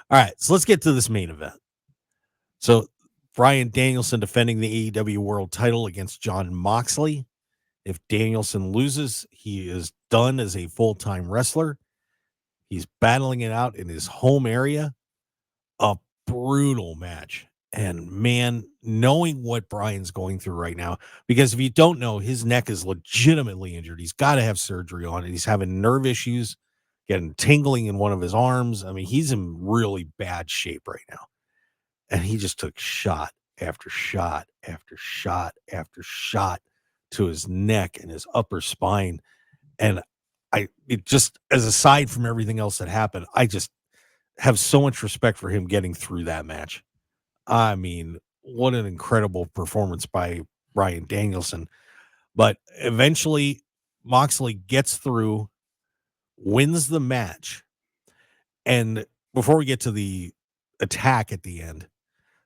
All right, so let's get to this main event. So Bryan Danielson defending the AEW World title against Jon Moxley. If Danielson loses, he is done as a full-time wrestler. He's battling it out in his home area. A brutal match. And man, knowing what Bryan's going through right now, because if you don't know, his neck is legitimately injured. He's got to have surgery on it. He's having nerve issues, getting tingling in one of his arms. I mean, he's in really bad shape right now. And he just took shot after shot after shot after shot to his neck and his upper spine. And it just, as aside from everything else that happened, I just have so much respect for him getting through that match. I mean, what an incredible performance by Bryan Danielson. But eventually, Moxley gets through, wins the match. And before we get to the attack at the end,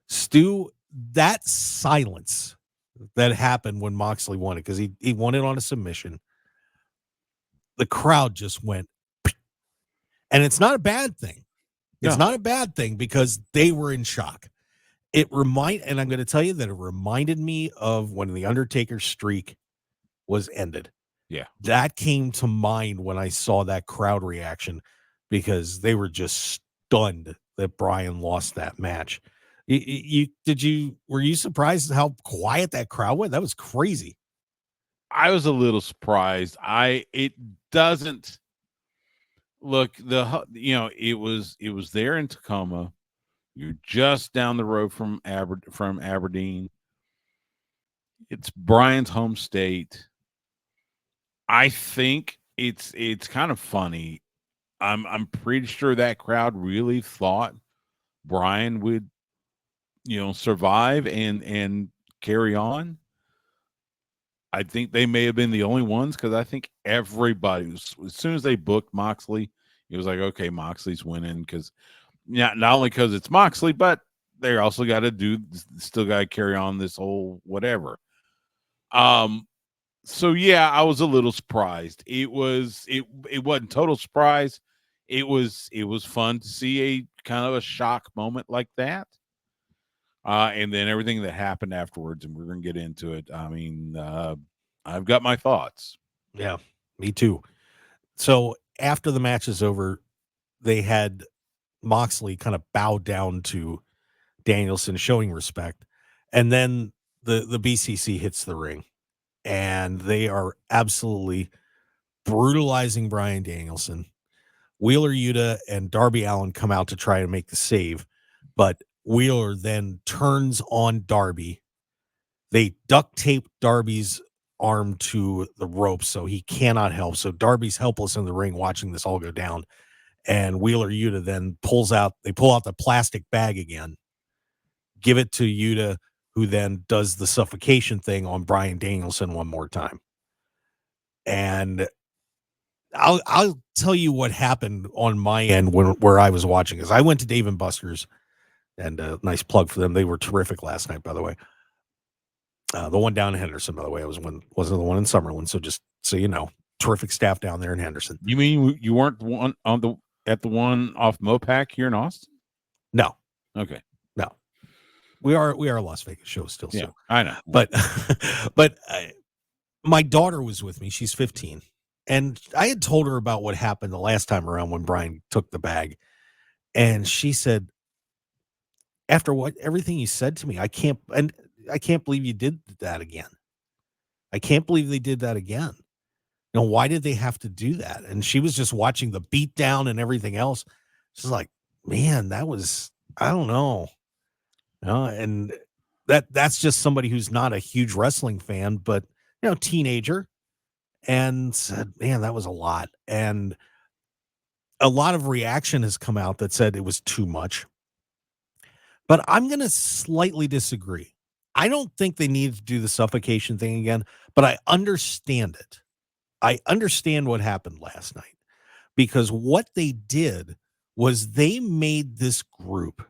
Stu, that silence that happened when Moxley won it, because he won it on a submission, the crowd just went, and it's not a bad thing. It's not a bad thing because they were in shock. And I'm going to tell you that it reminded me of when the Undertaker's streak was ended. Yeah. That came to mind when I saw that crowd reaction because they were just stunned that Bryan lost that match. Were you surprised at how quiet that crowd went? That was crazy. I was a little surprised. It doesn't look it was there in Tacoma. You're just down the road from Aberdeen. It's Bryan's home state. I think it's kind of funny. I'm pretty sure that crowd really thought Bryan would, survive and carry on. I think they may have been the only ones because I think everybody was, as soon as they booked Moxley, it was like, okay, Moxley's winning because not only because it's Moxley, but they also still got to carry on this whole whatever. So yeah, I was a little surprised. It wasn't total surprise. It was fun to see a kind of a shock moment like that. And then everything that happened afterwards, and we're going to get into it. I mean, I've got my thoughts. Yeah, me too. So after the match is over, they had Moxley kind of bow down to Danielson, showing respect. And then the BCC hits the ring, and they are absolutely brutalizing Bryan Danielson. Wheeler Yuta and Darby Allin come out to try to make the save, but Wheeler then turns on Darby. They duct tape Darby's arm to the rope so he cannot help. So Darby's helpless in the ring watching this all go down. And Wheeler Yuta then pull out the plastic bag again, give it to Yuta, who then does the suffocation thing on Bryan Danielson one more time. And I'll tell you what happened on my end where I was watching, because I went to Dave & Buster's, and a nice plug for them. They were terrific last night, by the way. The one down in Henderson, by the way, wasn't the one in Summerlin. So just so you know, terrific staff down there in Henderson. You mean you weren't at the one off Mopac here in Austin? No. Okay. No. We are a Las Vegas show still. Yeah, so. I know. But my daughter was with me. She's 15. And I had told her about what happened the last time around when Bryan took the bag. And she said, after everything you said to me, I can't believe you did that again. I can't believe they did that again. Why did they have to do that? And she was just watching the beatdown and everything else. She's like, man, that was, I don't know. And that's just somebody who's not a huge wrestling fan, but, teenager, and said, man, that was a lot. And a lot of reaction has come out that said it was too much. But I'm going to slightly disagree. I don't think they need to do the suffocation thing again, but I understand it. I understand what happened last night, because what they did was they made this group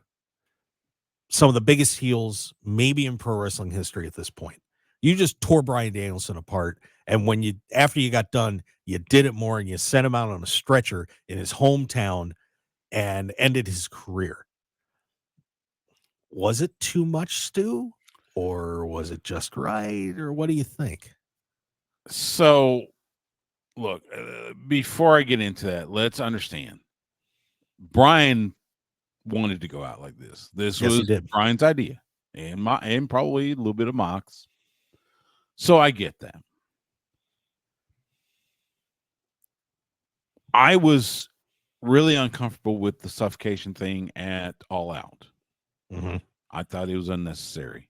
some of the biggest heels maybe in pro wrestling history at this point. You just tore Bryan Danielson apart, and after you got done, you did it more, and you sent him out on a stretcher in his hometown, and ended his career. Was it too much, Stu? Or was it just right? Or what do you think? So, look, before I get into that, let's understand. Bryan wanted to go out like this. This Yes, he was did. Bryan's idea, and probably a little bit of Mox. So I get that. I was really uncomfortable with the suffocation thing at All Out. Mm-hmm. I thought it was unnecessary.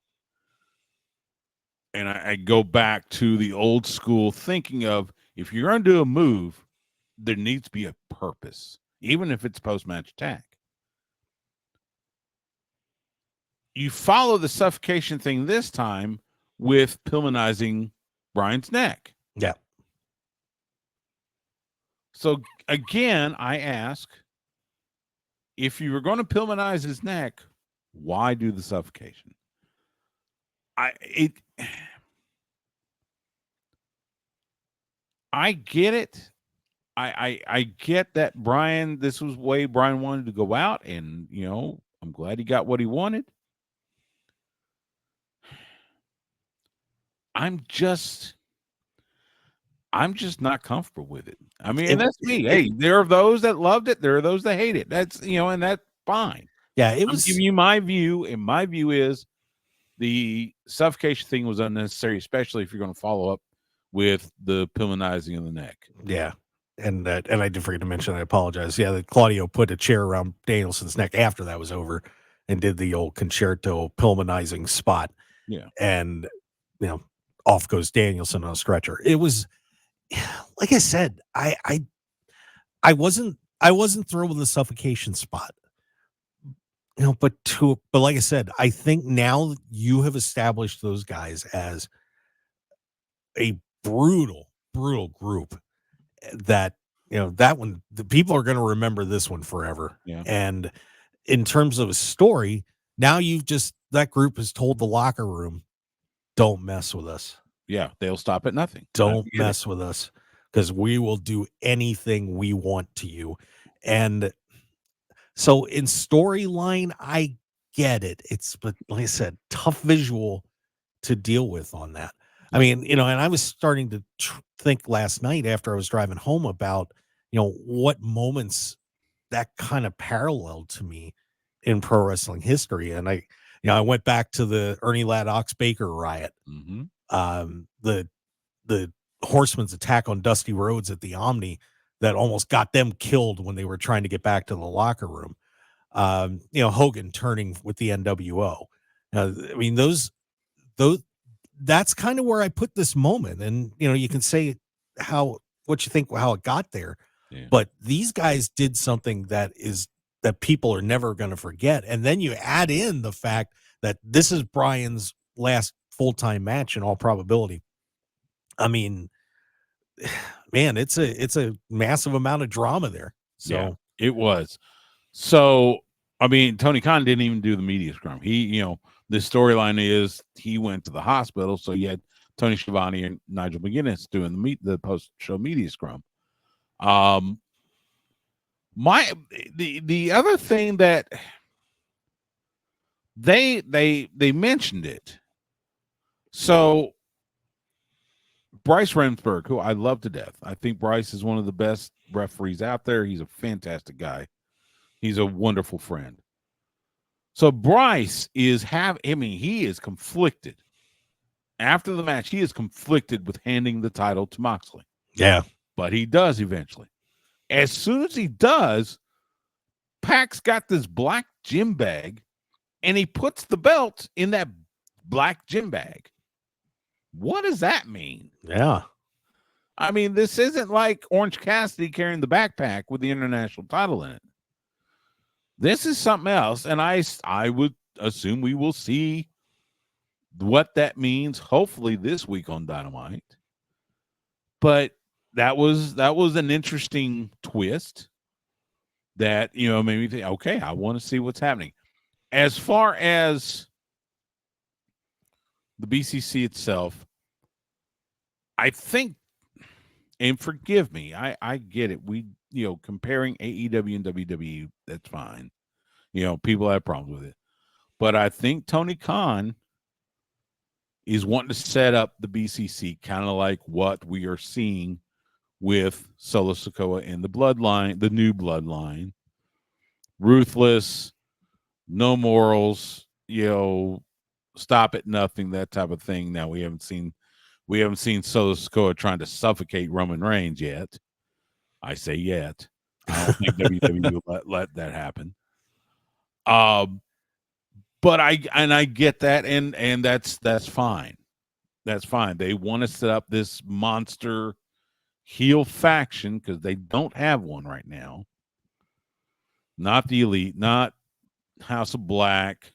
And I go back to the old school thinking of, if you're going to do a move, there needs to be a purpose, even if it's post-match attack. You follow the suffocation thing this time with Pillmanizing Bryan's neck. Yeah. So again, I ask, if you were going to Pillmanize his neck, why do the suffocation? I get it. I get that Bryan, this was the way Bryan wanted to go out, and I'm glad he got what he wanted. I'm just not comfortable with it. I mean, and that's me. Hey, there are those that loved it. There are those that hate it. That's, and that's fine. Yeah, I'm giving you my view, and my view is the suffocation thing was unnecessary, especially if you're going to follow up with the Pillmanizing of the neck. Yeah. And I did forget to mention, I apologize. Yeah, that Claudio put a chair around Danielson's neck after that was over and did the old concerto Pillmanizing spot. Yeah. And, off goes Danielson on a stretcher. It was, like I said, I wasn't thrilled with the suffocation spot. But like I said, I think now you have established those guys as a brutal group that, that one, the people are going to remember this one forever. Yeah. And in terms of a story, now that group has told the locker room, don't mess with us. Yeah. They'll stop at nothing. Don't mess with us, because we will do anything we want to you. And so in storyline, I get it. But like I said, tough visual to deal with on that. I mean, and I was starting to think last night after I was driving home about, what moments that kind of paralleled to me in pro wrestling history. And I went back to the Ernie Ladd Ox Baker riot, the Horseman's attack on Dusty Rhodes at the Omni that almost got them killed when they were trying to get back to the locker room. Hogan turning with the NWO. I mean, those, that's kind of where I put this moment. And, you can say what you think, how it got there, but these guys did something that people are never going to forget. And then you add in the fact that this is Bryan's last full-time match in all probability. I mean, man, it's a massive amount of drama there. So yeah, it was. So, I mean, Tony Khan didn't even do the media scrum. He, the storyline is he went to the hospital, so you had Tony Schiavone and Nigel McGuinness doing the post-show media scrum. The other thing that they mentioned it. So Bryce Remsburg, who I love to death. I think Bryce is one of the best referees out there. He's a fantastic guy. He's a wonderful friend. So Bryce he is conflicted. After the match, he is conflicted with handing the title to Moxley. Yeah. But he does eventually. As soon as he does, Pac's got this black gym bag, and he puts the belt in that black gym bag. What does that mean? Yeah. I mean, this isn't like Orange Cassidy carrying the backpack with the international title in it. This is something else, and I would assume we will see what that means, hopefully this week on Dynamite. But that was an interesting twist that, made me think, okay, I want to see what's happening. As far as the BCC itself, I think, and forgive me, I get it. comparing AEW and WWE, that's fine. People have problems with it. But I think Tony Khan is wanting to set up the BCC kind of like what we are seeing with Solo Sikoa and the bloodline, the new bloodline. Ruthless, no morals, stop at nothing, that type of thing. Now we haven't seen Solo Sikoa trying to suffocate Roman Reigns yet. I say yet. I don't think WWE will let that happen. But I get that, and that's fine. That's fine. They want to set up this monster heel faction because they don't have one right now. Not the Elite, not House of Black.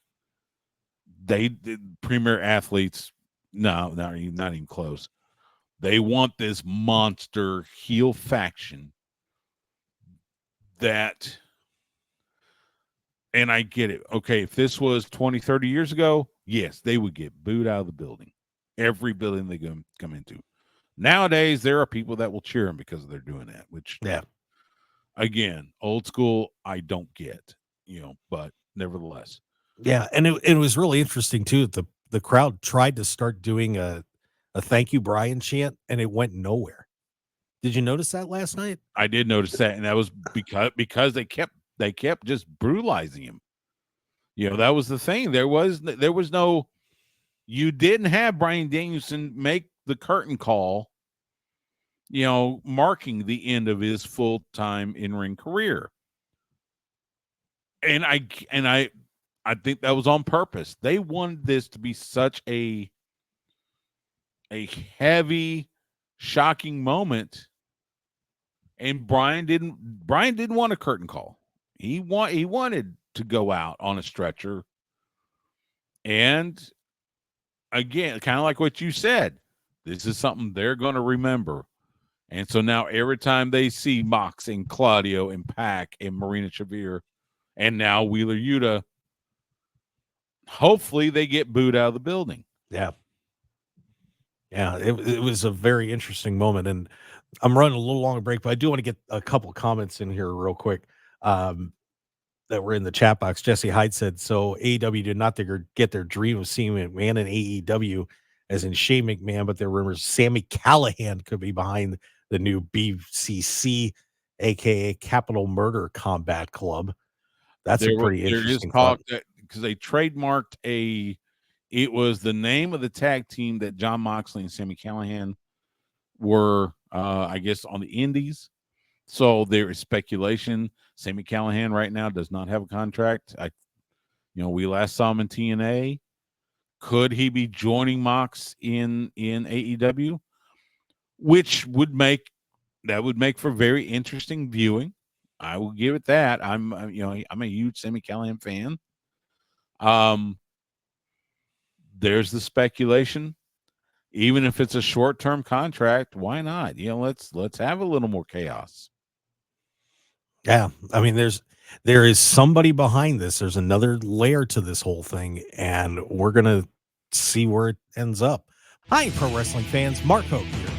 The premier athletes, no, not even close. They want this monster heel faction that, and I get it. Okay, if this was 20, 30 years ago, yes, they would get booed out of the building. Every building they come into. Nowadays, there are people that will cheer them because they're doing that, which, again, old school, I don't get, but nevertheless. Yeah, and it was really interesting, too. The crowd tried to start doing a thank you, Bryan chant, and it went nowhere. Did you notice that last night? I did notice that, and that was because they kept just brutalizing him. That was the thing. There was no, you didn't have Bryan Danielson make the curtain call, marking the end of his full-time in-ring career. And I think that was on purpose. They wanted this to be such a heavy, shocking moment. And Bryan didn't want a curtain call. He wanted to go out on a stretcher. And again, kind of like what you said, this is something they're going to remember. And so now every time they see Mox and Claudio and Pac and Marina Shafir and now Wheeler Yuta, hopefully they get booed out of the building. Yeah. Yeah, it was a very interesting moment. And I'm running a little long break, but I do want to get a couple comments in here real quick that were in the chat box. Jesse Hyde said, so AEW did not get their dream of seeing McMahon in AEW, as in Shane McMahon, but there were rumors Sami Callihan could be behind the new BCC, a.k.a. Capital Murder Combat Club. That's a pretty interesting talk because they trademarked it was the name of the tag team that Jon Moxley and Sami Callihan were, I guess, on the indies. So there is speculation. Sami Callihan right now does not have a contract. We last saw him in TNA. Could he be joining Mox in AEW? Which would make for very interesting viewing. I will give it that. I'm a huge Sami Callihan fan. There's the speculation. Even if it's a short-term contract, why not? Let's have a little more chaos. Yeah, I mean, there is somebody behind this. There's another layer to this whole thing, and we're gonna see where it ends up. Hi, pro wrestling fans. Mark Hoke here.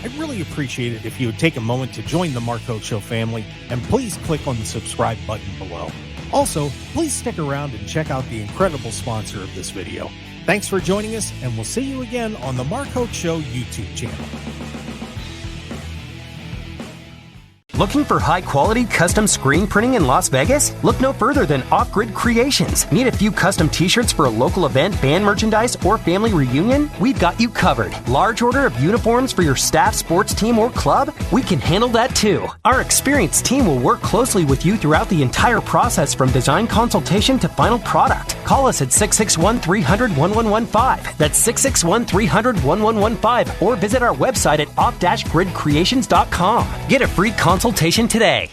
I'd really appreciate it if you would take a moment to join the Mark Hoke Show family, and please click on the subscribe button below. Also, please stick around and check out the incredible sponsor of this video. Thanks for joining us, and we'll see you again on the Mark Hoke Show YouTube channel. Looking for high-quality custom screen printing in Las Vegas? Look no further than Off-Grid Creations. Need a few custom t-shirts for a local event, band merchandise, or family reunion? We've got you covered. Large order of uniforms for your staff, sports team, or club? We can handle that too. Our experienced team will work closely with you throughout the entire process from design consultation to final product. Call us at 661-300-1115. That's 661-300-1115, or visit our website at off-gridcreations.com. Get a free consultation today.